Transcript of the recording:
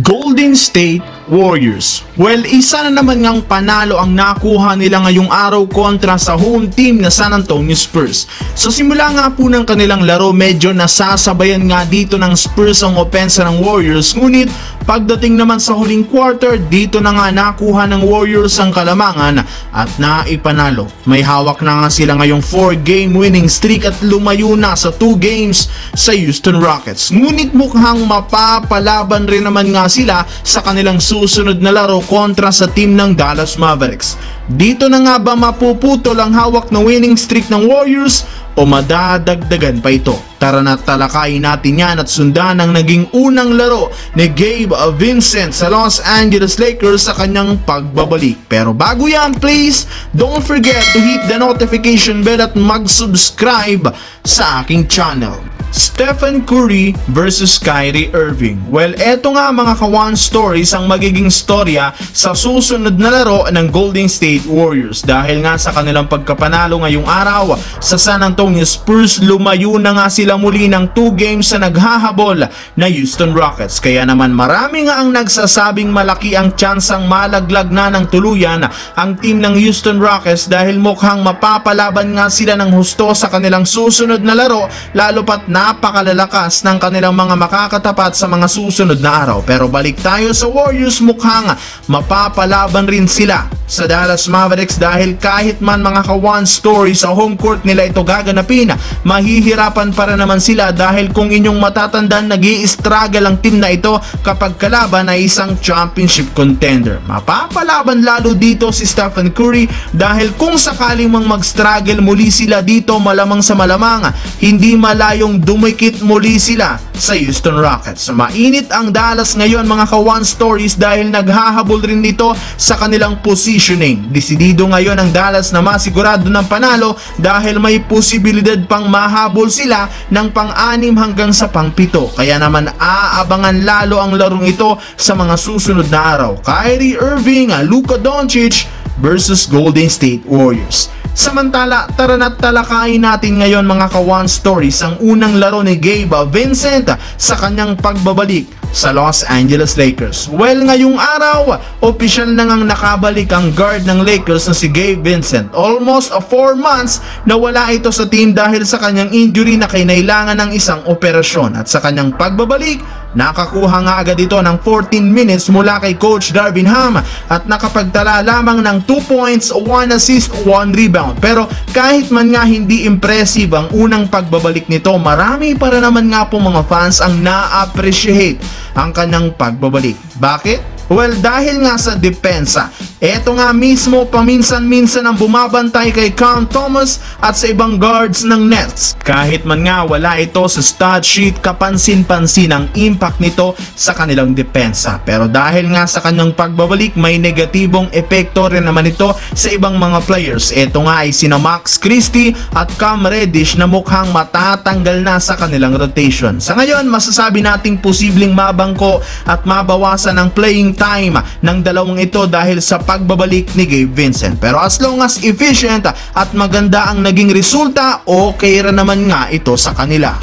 Golden State Warriors. Well, isa na naman ngang panalo ang nakuha nila ngayong araw kontra sa home team na San Antonio Spurs. Sa simula nga po ng kanilang laro, medyo nasasabayan nga dito ng Spurs ang opensa ng Warriors, ngunit pagdating naman sa huling quarter, dito na nga nakuha ng Warriors ang kalamangan at naipanalo. May hawak na nga sila ngayong 4-game winning streak at lumayo na sa 2 games sa Houston Rockets. Ngunit mukhang mapapalaban rin naman nga sila sa kanilang susunod na laro kontra sa team ng Dallas Mavericks. Dito na nga ba mapuputol ang hawak na winning streak ng Warriors o madadagdagan pa ito? Tara na talakayin natin yan at sundan ang naging unang laro ni Gabe Vincent sa Los Angeles Lakers sa kanyang pagbabalik. Pero bago yan, please don't forget to hit the notification bell at mag-subscribe sa aking channel. Stephen Curry versus Kyrie Irving. Well, eto nga mga ka-one stories ang magiging storya sa susunod na laro ng Golden State Warriors. Dahil nga sa kanilang pagkapanalo ngayong araw sa San Antonio Spurs, lumayo na nga sila muli ng 2 games sa naghahabol na Houston Rockets. Kaya naman marami nga ang nagsasabing malaki ang tsansang malaglag na ng tuluyan ang team ng Houston Rockets dahil mukhang mapapalaban nga sila ng husto sa kanilang susunod na laro, lalo pat napakalalakas ng kanilang mga makakatapat sa mga susunod na araw. Pero balik tayo sa Warriors, mukhang mapapalaban rin sila sa Dallas Mavericks dahil kahit man mga ka-one story sa home court nila ito gaganapin, mahihirapan para naman sila dahil kung inyong matatandaan, nag-i-struggle ang team na ito kapag kalaban ay isang championship contender. Mapapalaban lalo dito si Stephen Curry dahil kung sakaling mang mag-struggle muli sila dito, malamang sa malamang hindi malayong dumikit muli sila sa Houston Rockets. Mainit ang Dallas ngayon mga ka-one stories dahil naghahabol rin dito sa kanilang positioning. Desidido ngayon ang Dallas na masigurado ng panalo dahil may posibilidad pang mahabol sila ng pang-6 hanggang sa pang-7. Kaya naman aabangan lalo ang larong ito sa mga susunod na araw. Kyrie Irving, Luka Doncic versus Golden State Warriors. Samantala, tara na talakayin natin ngayon mga ka-one stories ang unang laro ni Gabe Vincent sa kanyang pagbabalik sa Los Angeles Lakers. Well, ngayong araw, opisyal na ngang nakabalik ang guard ng Lakers na si Gabe Vincent. Almost 4 months na wala ito sa team dahil sa kanyang injury na kinailangan ng isang operasyon. At sa kanyang pagbabalik, nakakuha nga agad ito ng 14 minutes mula kay Coach Darvin Ham at nakapagtala lamang ng 2 points, 1 assist, 1 rebound. Pero kahit man nga hindi impressive ang unang pagbabalik nito, marami para naman nga po mga fans ang na-appreciate ang kanyang pagbabalik. Bakit? Well, dahil nga sa depensa. Eto nga mismo paminsan-minsan ang bumabantay kay Cam Thomas at sa ibang guards ng Nets. Kahit man nga wala ito sa stat sheet, kapansin-pansin ang impact nito sa kanilang depensa. Pero dahil nga sa kanyang pagbabalik, may negatibong epekto rin naman ito sa ibang mga players. Eto nga ay sina Max Christie at Cam Reddish na mukhang matatanggal na sa kanilang rotation. Sa ngayon, masasabi nating posibleng mabangko at mabawasan ang playing time ng dalawang ito dahil sa pagbabalik ni Gabe Vincent. Pero as long as efficient at maganda ang naging resulta, okay rin naman nga ito sa kanila.